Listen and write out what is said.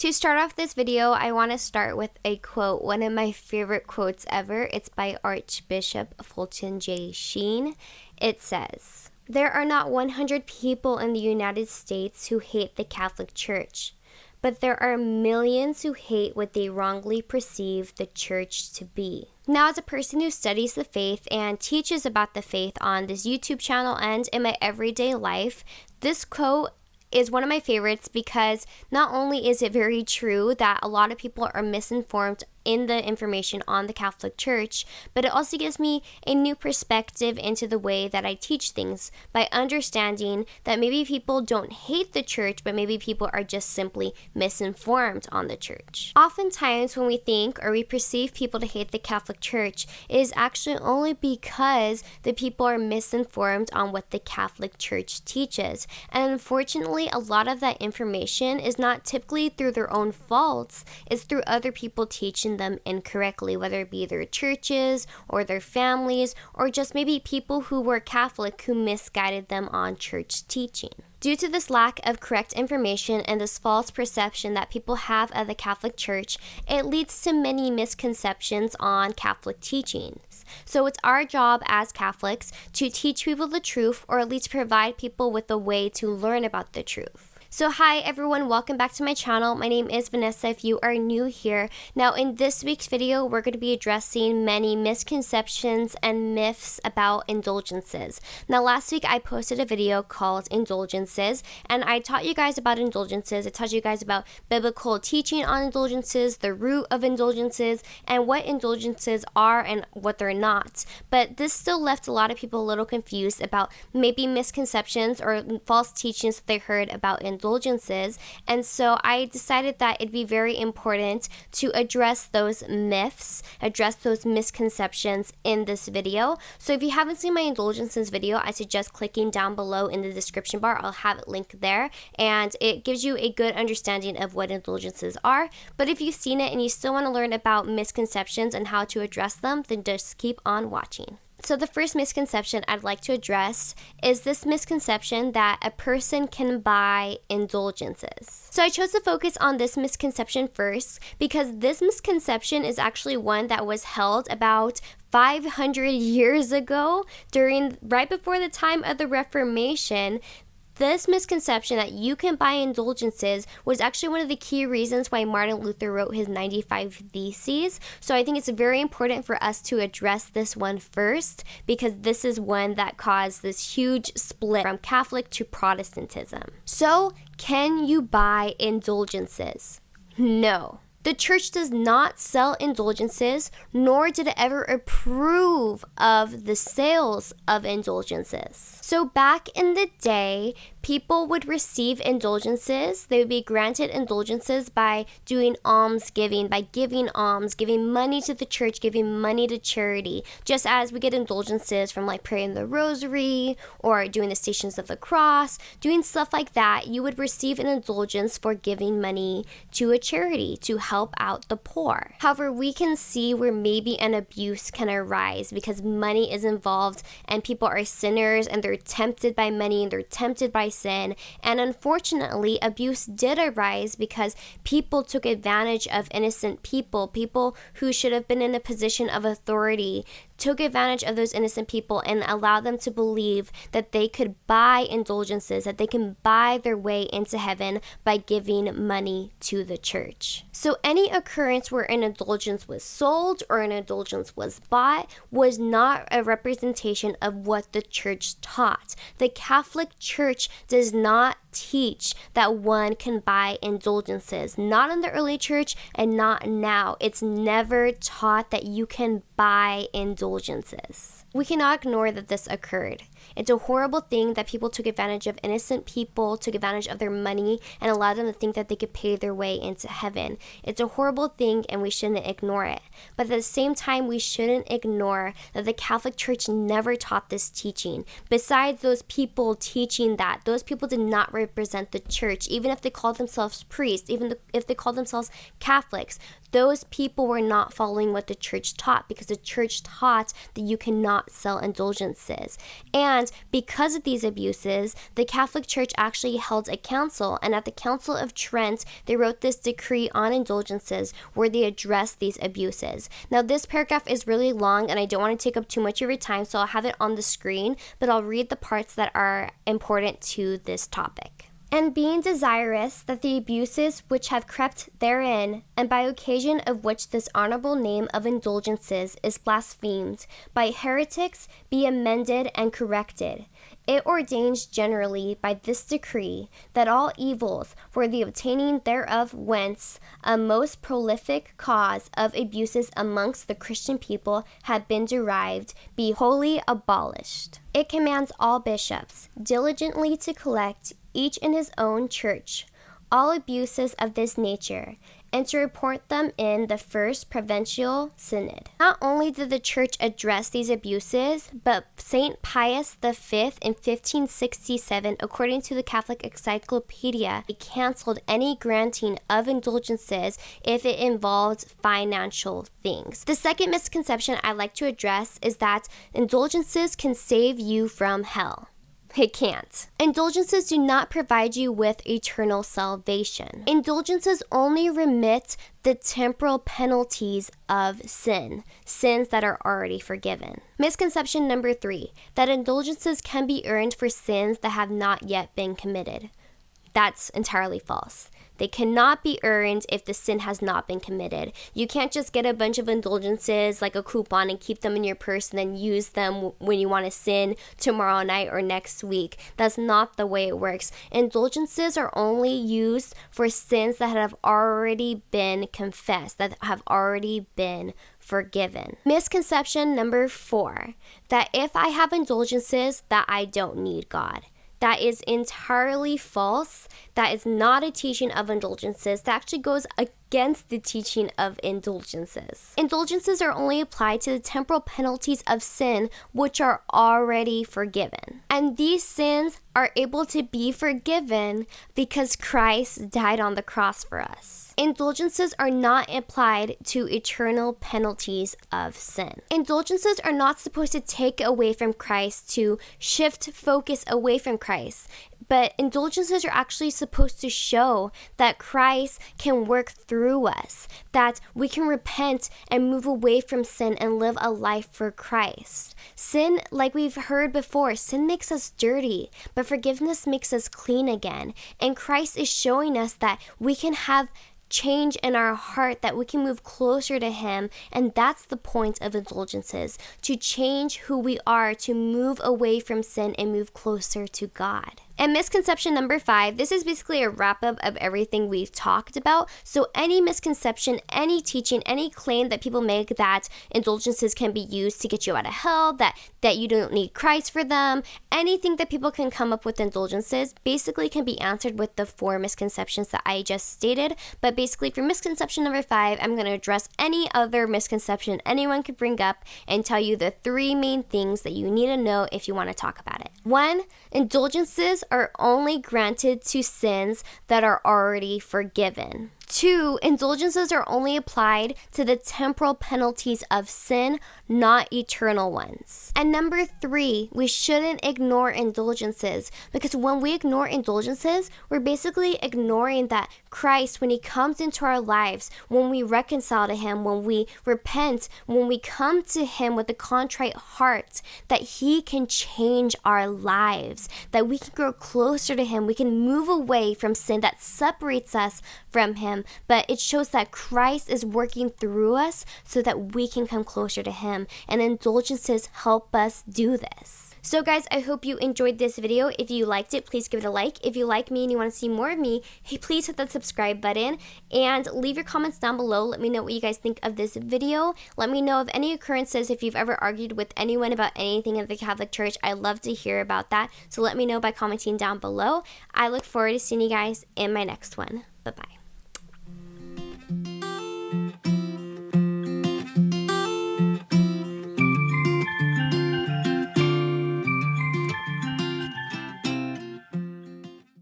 To start off this video, I want to start with a quote, one of my favorite quotes ever. It's by Archbishop Fulton J. Sheen. It says, "There are not 100 people in the United States who hate the Catholic Church, but there are millions who hate what they wrongly perceive the church to be." Now, as a person who studies the faith and teaches about the faith on this YouTube channel and in my everyday life, this quote is one of my favorites because not only is it very true that a lot of people are misinformed in the information on the Catholic Church, but it also gives me a new perspective into the way that I teach things by understanding that maybe people don't hate the church, but maybe people are just simply misinformed on the church. Oftentimes when we think or we perceive people to hate the Catholic Church, it is actually only because the people are misinformed on what the Catholic Church teaches. And unfortunately, a lot of that information is not typically through their own faults, it's through other people teaching them incorrectly, whether it be their churches or their families or just maybe people who were Catholic who misguided them on church teaching. Due to this lack of correct information and this false perception that people have of the Catholic Church, it leads to many misconceptions on Catholic teachings. So it's our job as Catholics to teach people the truth, or at least provide people with a way to learn about the truth. So hi everyone, welcome back to my channel. My name is Vanessa if you are new here. Now in this week's video, we're going to be addressing many misconceptions and myths about indulgences. Now last week I posted a video called Indulgences, and I taught you guys about indulgences. I taught you guys about biblical teaching on indulgences, the root of indulgences, and what indulgences are and what they're not. But this still left a lot of people a little confused about maybe misconceptions or false teachings that they heard about indulgences. And so I decided that it'd be very important to address those myths, address those misconceptions in this video. So if you haven't seen my indulgences video, I suggest clicking down below in the description bar. I'll have it linked there, and it gives you a good understanding of what indulgences are. But if you've seen it and you still want to learn about misconceptions and how to address them, then just keep on watching. So the first misconception I'd like to address is this misconception that a person can buy indulgences. So I chose to focus on this misconception first because this misconception is actually one that was held about 500 years ago, right before the time of the Reformation. This misconception that you can buy indulgences was actually one of the key reasons why Martin Luther wrote his 95 Theses. So I think it's very important for us to address this one first because this is one that caused this huge split from Catholic to Protestantism. So, can you buy indulgences? No. The church does not sell indulgences, nor did it ever approve of the sales of indulgences. So back in the day, people would receive indulgences. They would be granted indulgences by doing almsgiving, by giving alms, giving money to the church, giving money to charity. Just as we get indulgences from like praying the rosary or doing the Stations of the Cross, doing stuff like that, you would receive an indulgence for giving money to a charity to help out the poor. However, we can see where maybe an abuse can arise because money is involved and people are sinners and they're tempted by money and they're tempted by sin. And unfortunately, abuse did arise because people took advantage of innocent people. People who should have been in a position of authority took advantage of those innocent people and allowed them to believe that they could buy indulgences, that they can buy their way into heaven by giving money to the church. So any occurrence where an indulgence was sold or an indulgence was bought was not a representation of what the church taught. The Catholic Church does not teach that one can buy indulgences. Not in the early church and not now. It's never taught that you can buy indulgences. We cannot ignore that this occurred. It's a horrible thing that people took advantage of innocent people, took advantage of their money, and allowed them to think that they could pay their way into heaven. It's a horrible thing and we shouldn't ignore it. But at the same time, we shouldn't ignore that the Catholic Church never taught this teaching. Besides those people teaching that, those people did not represent the church. Even if they called themselves priests, even if they called themselves Catholics, those people were not following what the church taught because the church taught that you cannot not sell indulgences. And because of these abuses, the Catholic Church actually held a council, and at the Council of Trent, they wrote this decree on indulgences where they addressed these abuses. Now, this paragraph is really long, and I don't want to take up too much of your time, so I'll have it on the screen, but I'll read the parts that are important to this topic. And being desirous that the abuses which have crept therein, and by occasion of which this honorable name of indulgences is blasphemed, by heretics be amended and corrected, it ordains generally by this decree that all evils for the obtaining thereof whence a most prolific cause of abuses amongst the Christian people have been derived be wholly abolished. It commands all bishops diligently to collect, each in his own church, all abuses of this nature, and to report them in the first provincial synod. Not only did the church address these abuses, but St. Pius V in 1567, according to the Catholic Encyclopedia, he canceled any granting of indulgences if it involved financial things. The second misconception I'd like to address is that indulgences can save you from hell. It can't. Indulgences do not provide you with eternal salvation. Indulgences only remit the temporal penalties of sin, sins that are already forgiven. Misconception number 3, that indulgences can be earned for sins that have not yet been committed. That's entirely false. They cannot be earned if the sin has not been committed. You can't just get a bunch of indulgences like a coupon and keep them in your purse and then use them when you want to sin tomorrow night or next week. That's not the way it works. Indulgences are only used for sins that have already been confessed, that have already been forgiven. Misconception number 4, that if I have indulgences, that I don't need God. That is entirely false. That is not a teaching of indulgences. That actually goes against the teaching of indulgences. Indulgences are only applied to the temporal penalties of sin which are already forgiven. And these sins are able to be forgiven because Christ died on the cross for us. Indulgences are not applied to eternal penalties of sin. Indulgences are not supposed to take away from Christ, to shift focus away from Christ. But indulgences are actually supposed to show that Christ can work through us, that we can repent and move away from sin and live a life for Christ. Sin, like we've heard before, sin makes us dirty, but forgiveness makes us clean again. And Christ is showing us that we can have change in our heart, that we can move closer to Him, and that's the point of indulgences, to change who we are, to move away from sin and move closer to God. And misconception number 5, this is basically a wrap-up of everything we've talked about. So any misconception, any teaching, any claim that people make that indulgences can be used to get you out of hell, that you don't need Christ for them, anything that people can come up with indulgences basically can be answered with the 4 misconceptions that I just stated. But basically for misconception number 5, I'm going to address any other misconception anyone could bring up and tell you the 3 main things that you need to know if you want to talk about it. 1, indulgences are only granted to sins that are already forgiven. 2, indulgences are only applied to the temporal penalties of sin, not eternal ones. And number 3, we shouldn't ignore indulgences, because when we ignore indulgences, we're basically ignoring that Christ, when He comes into our lives, when we reconcile to Him, when we repent, when we come to Him with a contrite heart, that He can change our lives, that we can grow closer to Him, we can move away from sin that separates us from Him. But it shows that Christ is working through us so that we can come closer to Him, and indulgences help us do this. So guys, I hope you enjoyed this video. If you liked it, please give it a like. If you like me and you want to see more of me, hey, please hit that subscribe button and leave your comments down below. Let me know what you guys think of this video. Let me know of any occurrences, if you've ever argued with anyone about anything in the Catholic Church. I love to hear about that. So let me know by commenting down below. I look forward to seeing you guys in my next one. Bye-bye.